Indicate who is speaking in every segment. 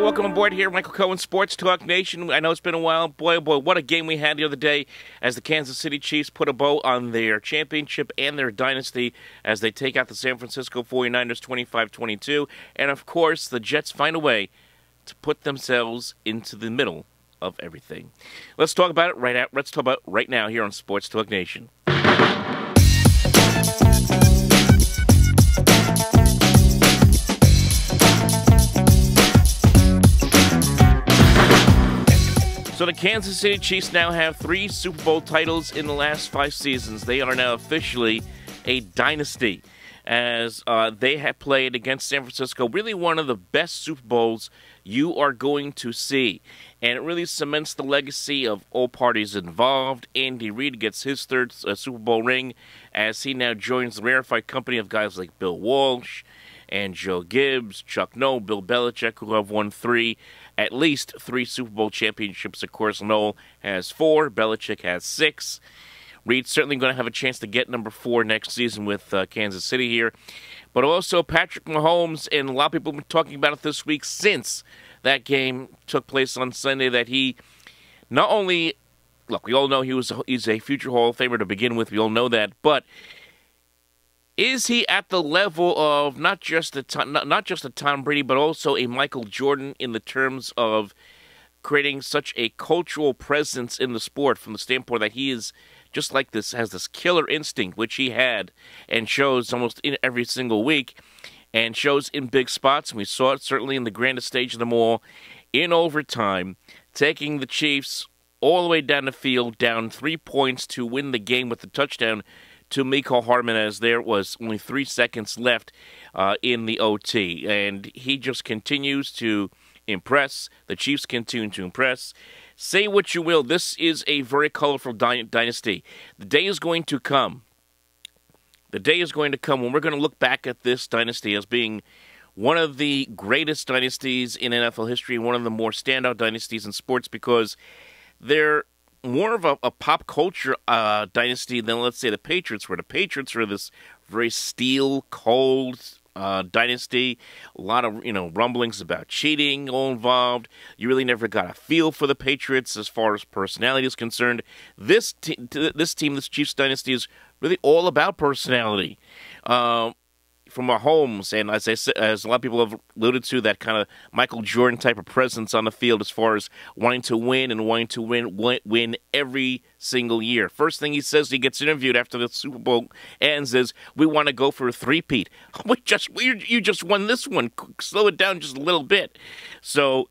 Speaker 1: welcome aboard here, Michael Cohen, Sports Talk Nation. I know it's been a while. Boy, oh boy, what a game we had the other day as the Kansas City Chiefs put a bow on their championship and their dynasty as they take out the San Francisco 49ers 25-22. And, of course, the Jets find a way to put themselves into the middle of everything. Let's talk about it Let's talk about it right now here on Sports Talk Nation. So the Kansas City Chiefs now have 3 Super Bowl titles in the last 5 seasons. They are now officially a dynasty as they have played against San Francisco, really one of the best Super Bowls you are going to see. And it really cements the legacy of all parties involved. Andy Reid gets his 3rd Super Bowl ring as he now joins the rarefied company of guys like Bill Walsh and Joe Gibbs, Chuck Noll, Bill Belichick, who have won at least 3 Super Bowl championships. Of course, Noll has 4, Belichick has 6. Reid's certainly going to have a chance to get number 4 next season with Kansas City here. But also Patrick Mahomes, and a lot of people have been talking about it this week since that game took place on Sunday, that he not only, look, we all know he's a future Hall of Famer to begin with, we all know that, but is he at the level of not just a Tom Brady, but also a Michael Jordan in the terms of creating such a cultural presence in the sport from the standpoint that he is just like this, has this killer instinct, which he had and shows almost in every single week and shows in big spots. And we saw it certainly in the grandest stage of them all in overtime, taking the Chiefs all the way down the field, down 3 points to win the game with the touchdown to Mecole Hardman as there was only 3 seconds left in the OT. And he just continues to impress. The Chiefs continue to impress. Say what you will, this is a very colorful dynasty. The day is going to come. The day is going to come when we're going to look back at this dynasty as being one of the greatest dynasties in NFL history, one of the more standout dynasties in sports, because they're more of a pop culture dynasty than, let's say, the Patriots, where the Patriots are this very steel, cold dynasty. A lot of, rumblings about cheating all involved. You really never got a feel for the Patriots as far as personality is concerned. This Chiefs dynasty is really all about personality. From Mahomes, and as a lot of people have alluded to, that kind of Michael Jordan type of presence on the field as far as wanting to win and wanting to win every single year. First thing he says, he gets interviewed after the Super Bowl ends, is, "We want to go for a three-peat." You just won this one. Slow it down just a little bit. So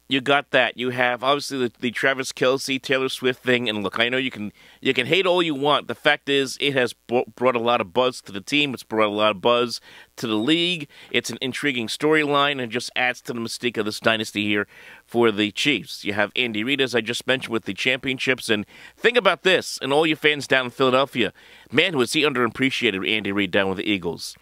Speaker 1: you got that. You have, obviously, the Travis Kelce, Taylor Swift thing. And look, I know you can hate all you want. The fact is, it has brought a lot of buzz to the team. It's brought a lot of buzz to the league. It's an intriguing storyline and just adds to the mystique of this dynasty here for the Chiefs. You have Andy Reid, as I just mentioned, with the championships. And think about this, and all you fans down in Philadelphia. Man, was he underappreciated, Andy Reid, down with the Eagles.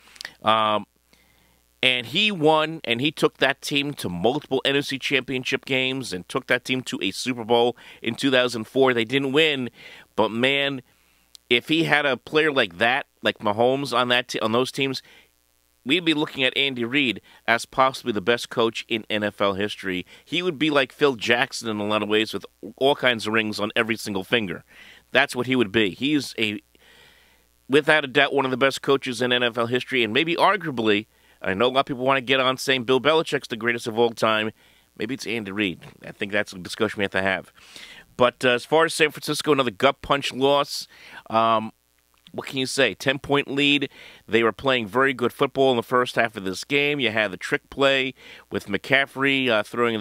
Speaker 1: And he won, and he took that team to multiple NFC championship games and took that team to a Super Bowl in 2004. They didn't win, but man, if he had a player like that, like Mahomes on those teams, we'd be looking at Andy Reid as possibly the best coach in NFL history. He would be like Phil Jackson in a lot of ways, with all kinds of rings on every single finger. That's what he would be. He's without a doubt, one of the best coaches in NFL history, and maybe arguably, I know a lot of people want to get on saying Bill Belichick's the greatest of all time. Maybe it's Andy Reid. I think that's a discussion we have to have. But as far as San Francisco, another gut punch loss. What can you say? 10-point lead. They were playing very good football in the first half of this game. You had the trick play with McCaffrey throwing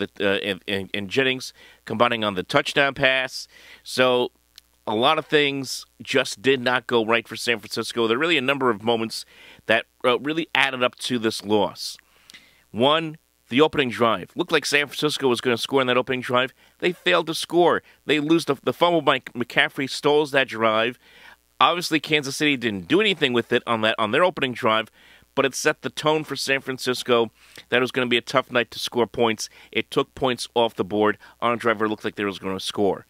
Speaker 1: and Jennings combining on the touchdown pass. So a lot of things just did not go right for San Francisco. There are really a number of moments that really added up to this loss. One, the opening drive. Looked like San Francisco was going to score in that opening drive. They failed to score. They lose the fumble by McCaffrey, stalls that drive. Obviously, Kansas City didn't do anything with it on their opening drive, but it set the tone for San Francisco that it was going to be a tough night to score points. It took points off the board on a drive where it looked like they was going to score.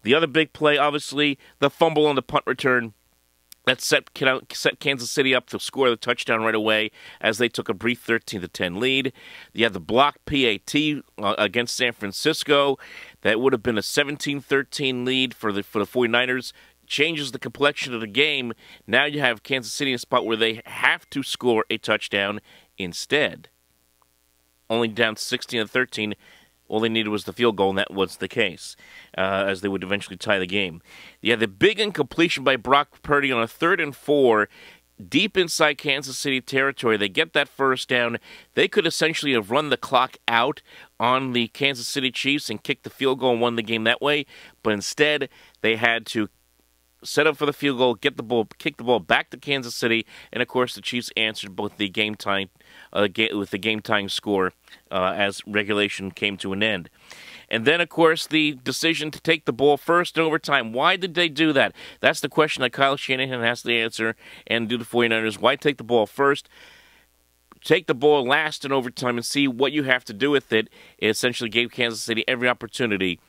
Speaker 1: The other big play, obviously, the fumble on the punt return. That set Kansas City up to score the touchdown right away as they took a brief 13-10 lead. You had the blocked PAT against San Francisco. That would have been a 17-13 lead for the 49ers. Changes the complexion of the game. Now you have Kansas City in a spot where they have to score a touchdown instead. Only down 16-13. All they needed was the field goal, and that was the case, as they would eventually tie the game. You had the big incompletion by Brock Purdy on a 3rd and 4, deep inside Kansas City territory. They get that first down. They could essentially have run the clock out on the Kansas City Chiefs and kicked the field goal and won the game that way, but instead they had to set up for the field goal, get the ball, kick the ball back to Kansas City, and of course the Chiefs answered both the game time with the game time score as regulation came to an end. And then, of course, the decision to take the ball first in overtime. Why did they do that? That's the question that Kyle Shanahan has to answer, and do the 49ers. Why take the ball first? Take the ball last in overtime and see what you have to do with it. It essentially gave Kansas City every opportunity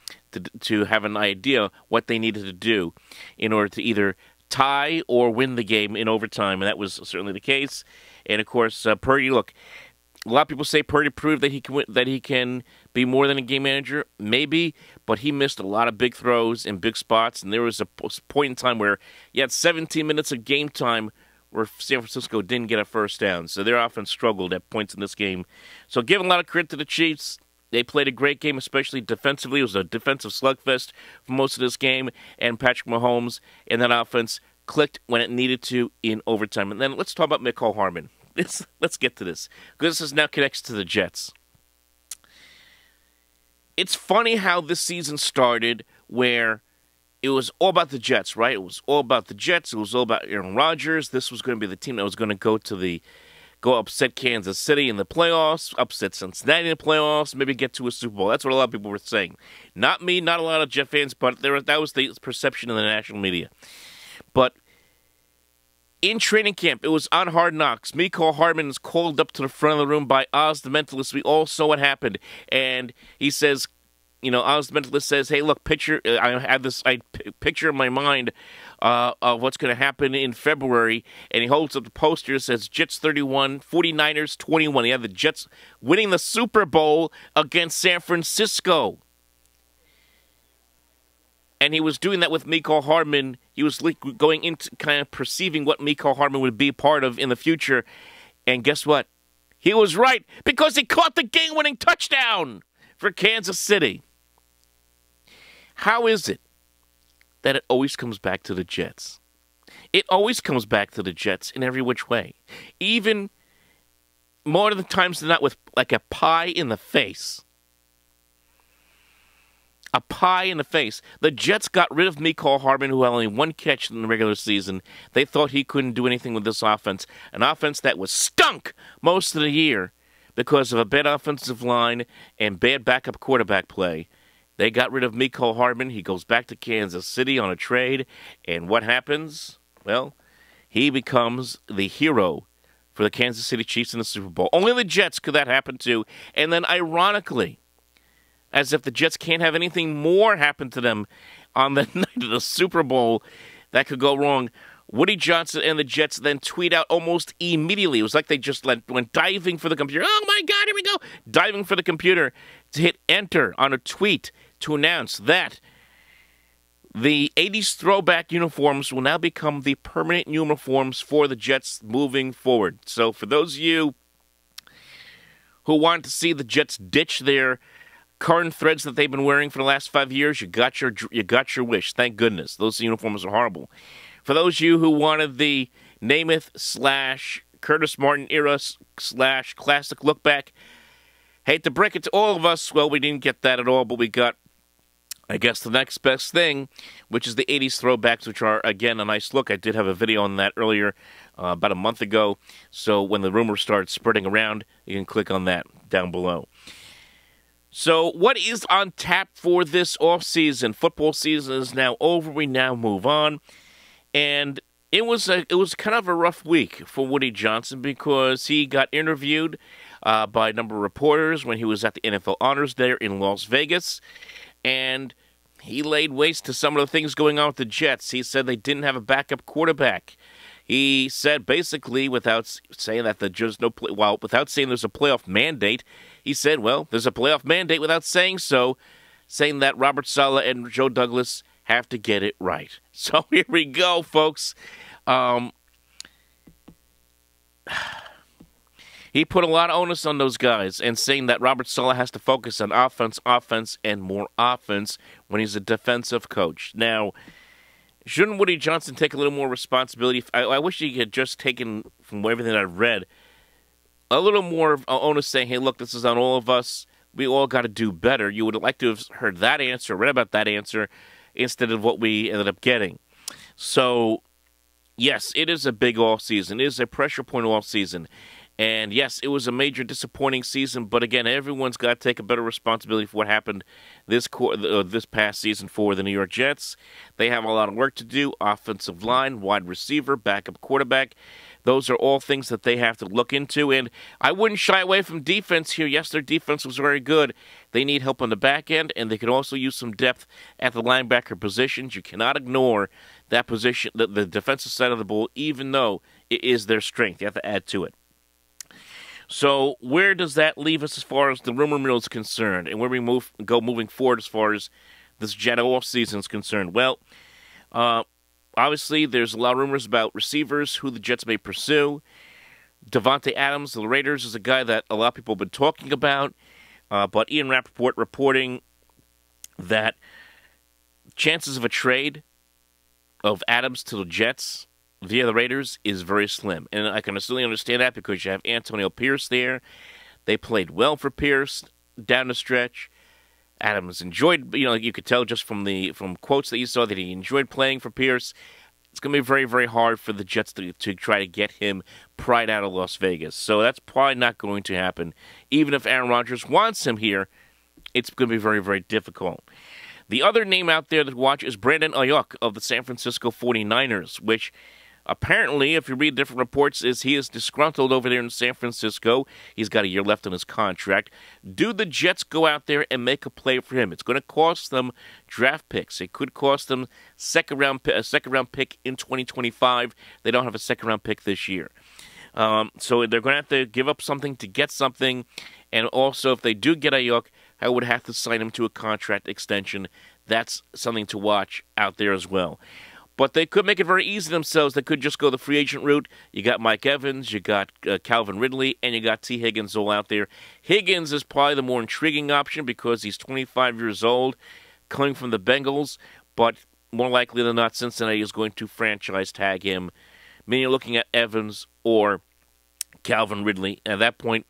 Speaker 1: to have an idea what they needed to do in order to either tie or win the game in overtime, and that was certainly the case. And of course, Purdy. Look, a lot of people say Purdy proved that he can be more than a game manager. Maybe, but he missed a lot of big throws in big spots, and there was a point in time where you had 17 minutes of game time where San Francisco didn't get a first down. So their offense struggled at points in this game. So give a lot of credit to the Chiefs. They played a great game, especially defensively. It was a defensive slugfest for most of this game. And Patrick Mahomes and that offense clicked when it needed to in overtime. And then let's talk about Mecole Hardman. Let's get to this, because this now connects to the Jets. It's funny how this season started where it was all about the Jets, right? It was all about the Jets. It was all about Aaron Rodgers. This was going to be the team that was going to go upset Kansas City in the playoffs, upset Cincinnati in the playoffs, maybe get to a Super Bowl. That's what a lot of people were saying. Not me, not a lot of Jet fans, but that was the perception in the national media. But in training camp, it was on Hard Knocks. Mecole Hardman is called up to the front of the room by Oz the Mentalist. We all saw what happened. And he says, Oz the Mentalist says, hey, look, I have this picture in my mind of what's going to happen in February. And he holds up the poster that says Jets 31, 49ers 21. He had the Jets winning the Super Bowl against San Francisco. And he was doing that with Mecole Hardman. He was going into kind of perceiving what Mecole Hardman would be part of in the future. And guess what? He was right, because he caught the game-winning touchdown for Kansas City. How is it that it always comes back to the Jets? It always comes back to the Jets in every which way. Even more of the times than not with like a pie in the face. A pie in the face. The Jets got rid of Mecole Hardman, who had only one catch in the regular season. They thought he couldn't do anything with this offense. An offense that was stunk most of the year because of a bad offensive line and bad backup quarterback play. They got rid of Mecole Hardman. He goes back to Kansas City on a trade. And what happens? Well, he becomes the hero for the Kansas City Chiefs in the Super Bowl. Only the Jets could that happen to. And then, ironically, as if the Jets can't have anything more happen to them on the night of the Super Bowl that could go wrong, Woody Johnson and the Jets then tweet out almost immediately. It was like they just went diving for the computer. Oh, my God, here we go. Diving for the computer to hit enter on a tweet to announce that the 80s throwback uniforms will now become the permanent uniforms for the Jets moving forward. So for those of you who want to see the Jets ditch their current threads that they've been wearing for the last 5 years, you got your wish. Thank goodness. Those uniforms are horrible. For those of you who wanted the Namath / Curtis Martin era / classic look back, hate to break it to all of us, well, we didn't get that at all, but we got, I guess, the next best thing, which is the 80s throwbacks, which are, again, a nice look. I did have a video on that earlier, about a month ago, so when the rumors start spreading around, you can click on that down below. So what is on tap for this offseason? Football season is now over. We now move on. And it was kind of a rough week for Woody Johnson, because he got interviewed by a number of reporters when he was at the NFL Honors there in Las Vegas. And he laid waste to some of the things going on with the Jets. He said they didn't have a backup quarterback He said basically, without saying that without saying there's a playoff mandate, he said, well, there's a playoff mandate without saying so, saying that Robert Saleh and Joe Douglas have to get it right. So here we go, folks. He put a lot of onus on those guys and saying that Robert Saleh has to focus on offense, and more offense when he's a defensive coach. Now, shouldn't Woody Johnson take a little more responsibility? I wish he had just taken, from everything I've read, a little more onus saying, hey, look, this is on all of us. We all got to do better. You would like to have heard that answer, read about that answer, instead of what we ended up getting. So, yes, it is a big off-season. It is a pressure point off-season. And, yes, it was a major disappointing season. But, again, everyone's got to take a better responsibility for what happened this past season for the New York Jets. They have a lot of work to do. Offensive line, wide receiver, backup quarterback. Those are all things that they have to look into. And I wouldn't shy away from defense here. Yes, their defense was very good. They need help on the back end, and they could also use some depth at the linebacker positions. You cannot ignore that position, the defensive side of the ball, even though it is their strength. You have to add to it. So where does that leave us as far as the rumor mill is concerned, and where we moving forward as far as this Jet offseason is concerned? Well, obviously, there's a lot of rumors about receivers, who the Jets may pursue. Davante Adams, the Raiders, is a guy that a lot of people have been talking about, but Ian Rappaport reporting that chances of a trade of Adams to the Jets via the Raiders is very slim. And I can certainly understand that because you have Antonio Pierce there. They played well for Pierce down the stretch. Adams enjoyed, you could tell just from quotes that you saw that he enjoyed playing for Pierce. It's going to be very, very hard for the Jets to try to get him pried out of Las Vegas. So that's probably not going to happen. Even if Aaron Rodgers wants him here, it's going to be very, very difficult. The other name out there to watch is Brandon Ayuk of the San Francisco 49ers, which apparently, if you read different reports, he is disgruntled over there in San Francisco. He's got a year left on his contract. Do the Jets go out there and make a play for him? It's going to cost them draft picks. It could cost them a second round pick in 2025. They don't have a second-round pick this year. So they're going to have to give up something to get something. And also, if they do get Ayuk, I would have to sign him to a contract extension. That's something to watch out there as well. But they could make it very easy themselves. They could just go the free agent route. You got Mike Evans, you got Calvin Ridley, and you got T. Higgins all out there. Higgins is probably the more intriguing option because he's 25 years old, coming from the Bengals, but more likely than not, Cincinnati is going to franchise tag him. Meaning you're looking at Evans or Calvin Ridley. At that point,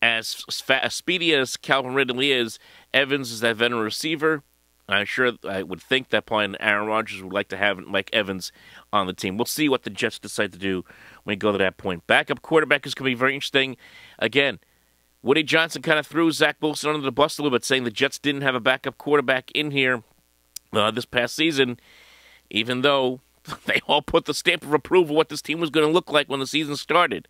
Speaker 1: as speedy as Calvin Ridley is, Evans is that veteran receiver. I would think that probably Aaron Rodgers would like to have Mike Evans on the team. We'll see what the Jets decide to do when we go to that point. Backup quarterback is going to be very interesting. Again, Woody Johnson kind of threw Zach Wilson under the bus a little bit, saying the Jets didn't have a backup quarterback in here this past season, even though they all put the stamp of approval what this team was going to look like when the season started.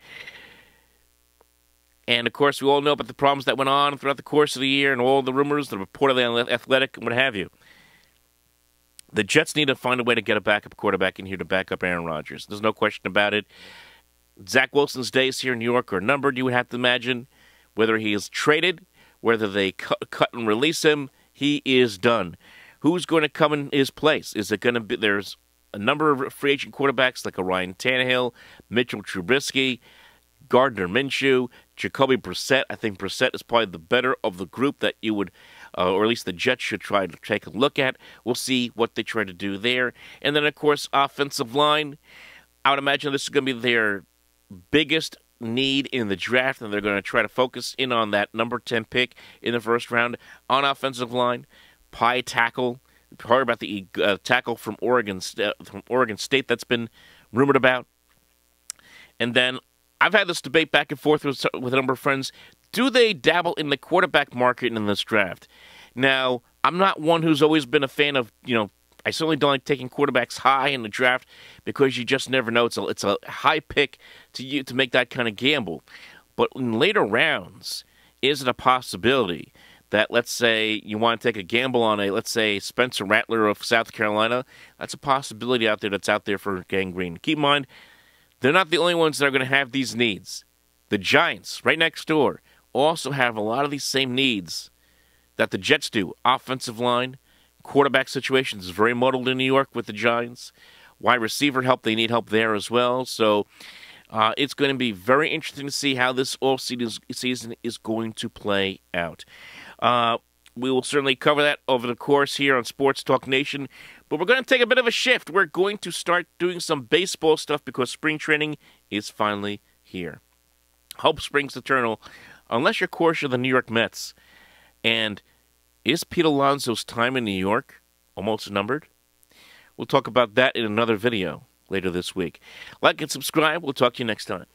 Speaker 1: And, of course, we all know about the problems that went on throughout the course of the year and all the rumors, the reportedly on Athletic and what have you. The Jets need to find a way to get a backup quarterback in here to back up Aaron Rodgers. There's no question about it. Zach Wilson's days here in New York are numbered, you would have to imagine. Whether he is traded, whether they cut and release him, he is done. Who's going to come in his place? Is it going to be, there's a number of free agent quarterbacks like a Ryan Tannehill, Mitchell Trubisky, Gardner Minshew, Jacoby Brissett. I think Brissett is probably the better of the group that you would, or at least the Jets should try to take a look at. We'll see what they try to do there. And then, of course, offensive line. I would imagine this is going to be their biggest need in the draft, and they're going to try to focus in on that number 10 pick in the first round on offensive line. Pie tackle. Heard about the tackle from Oregon State that's been rumored about. And then I've had this debate back and forth with a number of friends. Do they dabble in the quarterback market in this draft? Now, I'm not one who's always been a fan of, I certainly don't like taking quarterbacks high in the draft because you just never know. It's a high pick to make that kind of gamble. But in later rounds, is it a possibility that, let's say, you want to take a gamble on let's say, Spencer Rattler of South Carolina. That's a possibility out there that's out there for Gangrene. Keep in mind, they're not the only ones that are going to have these needs. The Giants, right next door, also have a lot of these same needs that the Jets do. Offensive line, quarterback situations is very muddled in New York with the Giants. Wide receiver help, they need help there as well. So it's going to be very interesting to see how this season is going to play out. We will certainly cover that over the course here on Sports Talk Nation. But we're going to take a bit of a shift. We're going to start doing some baseball stuff because spring training is finally here. Hope springs eternal, unless you're, of course, you're the New York Mets. And is Pete Alonso's time in New York almost numbered? We'll talk about that in another video later this week. Like and subscribe. We'll talk to you next time.